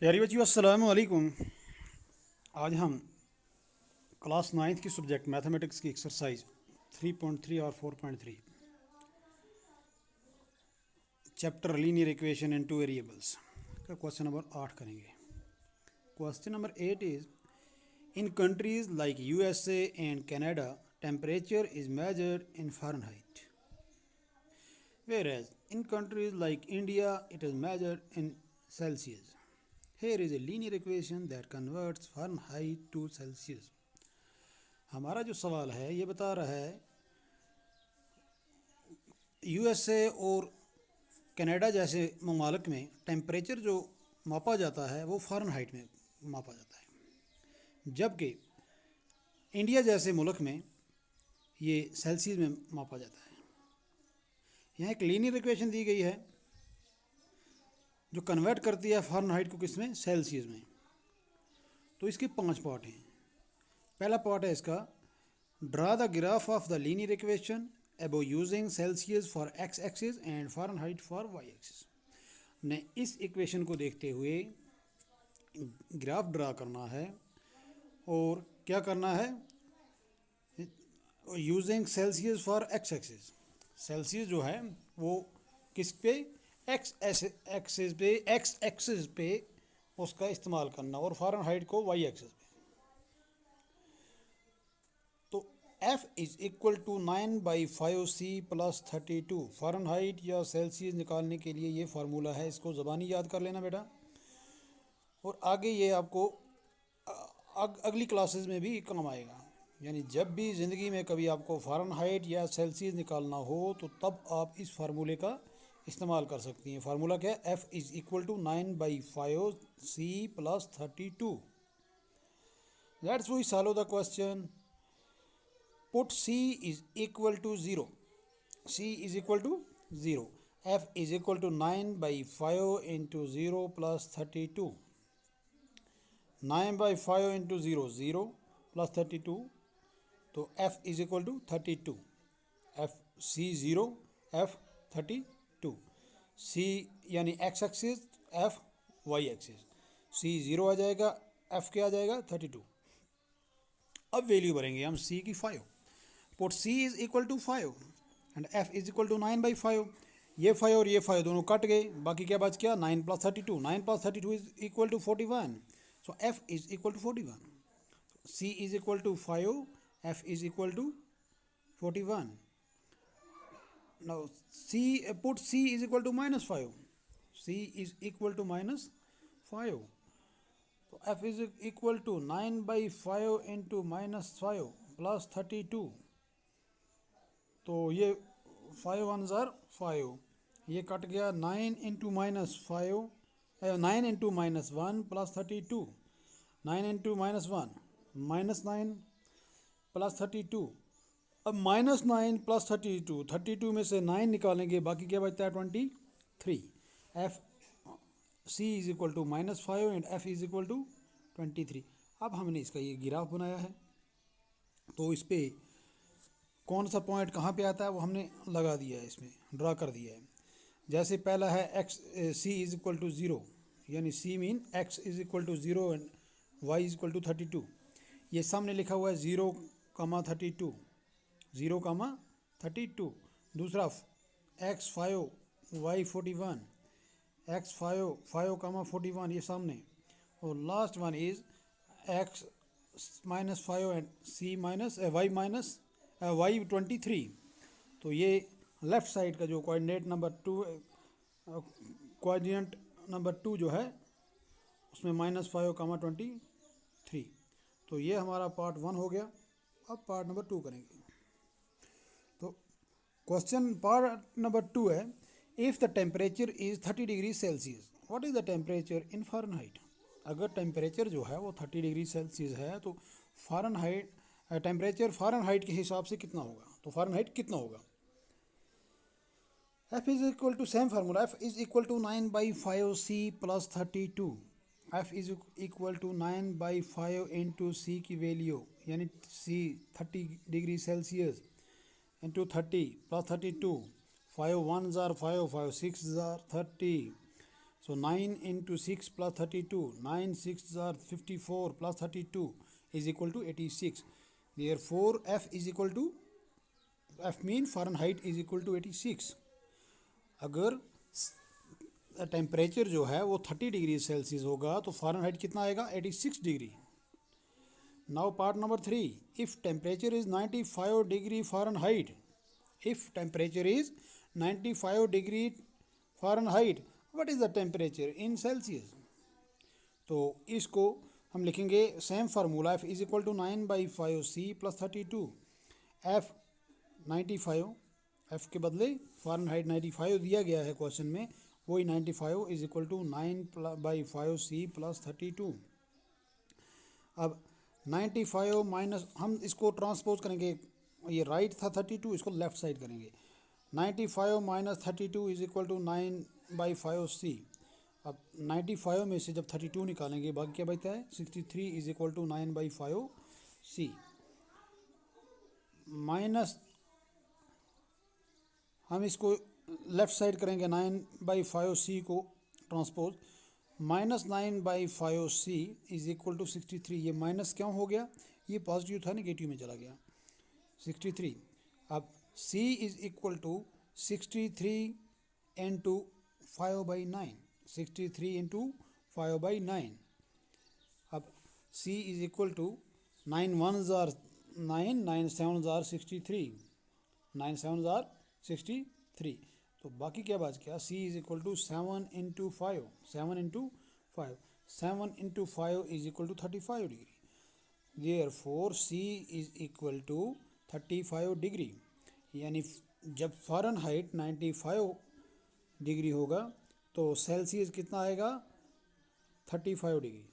प्यारी बच्चियों अस्सलाम वालेकुम। आज हम क्लास नाइन्थ की सब्जेक्ट मैथमेटिक्स की एक्सरसाइज 3.3 और 4.3 chapter linear equation in two variables का क्वेश्चन नंबर 8 करेंगे। Question number 8 is in countries like USA and Canada temperature is measured in Fahrenheit, whereas in countries like India it is measured in Celsius. Here is a linear equation that converts Fahrenheit to Celsius. हमारा जो सवाल है ये बता रहा है USA और Canada जैसे ममालिक में टेम्परेचर जो मापा जाता है वो फ़ारेनहाइट में मापा जाता है, जबकि इंडिया जैसे मुल्क में ये सेल्सियस में मापा जाता है। यहाँ एक लीनियर इक्वेशन दी गई है जो कन्वर्ट करती है फ़ारेनहाइट को किस में, सेल्सियस में। तो इसके 5 पार्ट हैं। पहला पार्ट है इसका, draw the graph of the linear equation above using Celsius for x axis and Fahrenheit for y axis. ने इस इक्वेशन को देखते हुए ग्राफ ड्रा करना है और क्या करना है, using Celsius for x axis. Celsius जो है वो किस पे, एक्स एक्सिस पे उसका इस्तेमाल करना और फ़ारेनहाइट को वाई एक्सिस पे। तो F is equal to 9/5C + 32। Fahrenheit या सेल्सियस निकालने के लिए ये फार्मूला है, इसको ज़बानी याद कर लेना बेटा। और आगे ये आपको अगली क्लासेस में भी काम आएगा। यानी जब भी ज़िंदगी में कभी आपको फ़ारेनहाइट या सेल्सियस निकालना हो तो तब आप इस फार्मूले का इस्तेमाल कर सकती हैं। फार्मूला क्या है, F is equal to 9/5C + 32। Let's we solve the question. Put C is equal to 0। C is equal to 0। F is equal to 9/5 into 0 + 32। 9/5 into 0 0 + 32, तो F is equal to 32। F C 0 F 32। C यानी x axis, F y axis. C 0 आ जाएगा, F क्या आ जाएगा 32। अब value भरेंगे हम C की 5। Put C is equal to 5 and F is equal to 9/5। ये 5 और ये 5 दोनों कट गए, बाकी क्या बच गया, 9 + 32। 9 + 32 is equal to 41। So F is equal to 41। C is equal to 5, F is equal to 41. Now put C is equal to -5. C is equal to -5. So F is equal to 9/5 into -5 plus 32. तो ये 5 1s are 5, ये cut गया। 9 into -5, 9 into -1 plus 32। 9 into -1 -9 + 32। अब -9 + 32, 32 में से 9 निकालेंगे, बाकी क्या बचता है 23। F C is equal to -5 and F is equal to 23। अब हमने इसका ये ग्राफ बनाया है, तो इस पर कौन सा पॉइंट कहाँ पे आता है वो हमने लगा दिया है, इसमें ड्रा कर दिया है। जैसे पहला है x, C is equal to 0, यानी C mean X is equal to 0 and Y is equal to 32। ये सामने लिखा हुआ है 0,32, 0,32। दूसरा X5 Y41, X5 5,41 ये सामने। और last one is X -5 and C Y23। तो ये लेफ़्ट साइड का जो कोऑर्डिनेट नंबर 2, कोऑर्डिनेट नंबर 2 जो है उसमें -5,23। तो ये हमारा पार्ट 1 हो गया। अब पार्ट नंबर 2 करेंगे। तो क्वेश्चन पार्ट नंबर 2 है, if the temperature is 30 degree Celsius, what is the temperature in Fahrenheit. अगर टेम्परेचर जो है वो 30 डिग्री सेल्सियस है तो फ़ारेनहाइट टेम्परेचर फ़ारेनहाइट के हिसाब से कितना होगा, तो फ़ारेनहाइट कितना होगा। F is equal to same formula, F is equal to 9/5C + 32। F is equal to 9/5 into C की वैल्यू, यानी C 30 degree Celsius into 30 + 32। 5 1s are 5, 5 6s are 30। So 9 into 6 plus 32, 9 6 are 54 plus 32 is equal to 86. Therefore F is equal to, F mean Fahrenheit is equal to 86. अगर temperature जो है वो 30 degree Celsius होगा तो Fahrenheit कितना आएगा, 86 degree. Now part number 3, if temperature is 95 degree Fahrenheit, if temperature is 95 degree Fahrenheit, what is the temperature in Celsius. तो इसको हम लिखेंगे same formula, F is equal to 9/5 C + 32. F 95, F के बदले फ़ारेनहाइट 95 दिया गया है क्वेश्चन में, वही 95 इज़ इक्वल टू 9/5 C + 32. अब 95 माइनस, हम इसको ट्रांसपोज करेंगे, ये राइट था 32, इसको लेफ्ट साइड करेंगे. 95 minus 32 is equal to 9/5 C. अब 95 में से जब 32 निकालेंगे बाकी क्या बचता है, 63 is equal to 9/5 C. Minus हम इसको लेफ़्ट साइड करेंगे, 9/5 C को transpose, minus 9/5 C is equal to 63. ये माइनस क्यों हो गया, ये पॉजिटिव था नेगेटिव में चला गया, 63. अब C is equal to 63 into 5/9, 63 into 5/9. अब C is equal to 9 1s are 9, 9 7s are 63, 9 7s are 63. तो बाकी क्या बच गया, C is equal to 7 into 5, 7 into 5, 7 into 5 is equal to 35 degree. Therefore C is equal to 35 degree. यानी जब Fahrenheit 95 degree होगा तो सेल्सियस कितना आएगा, 35 डिग्री.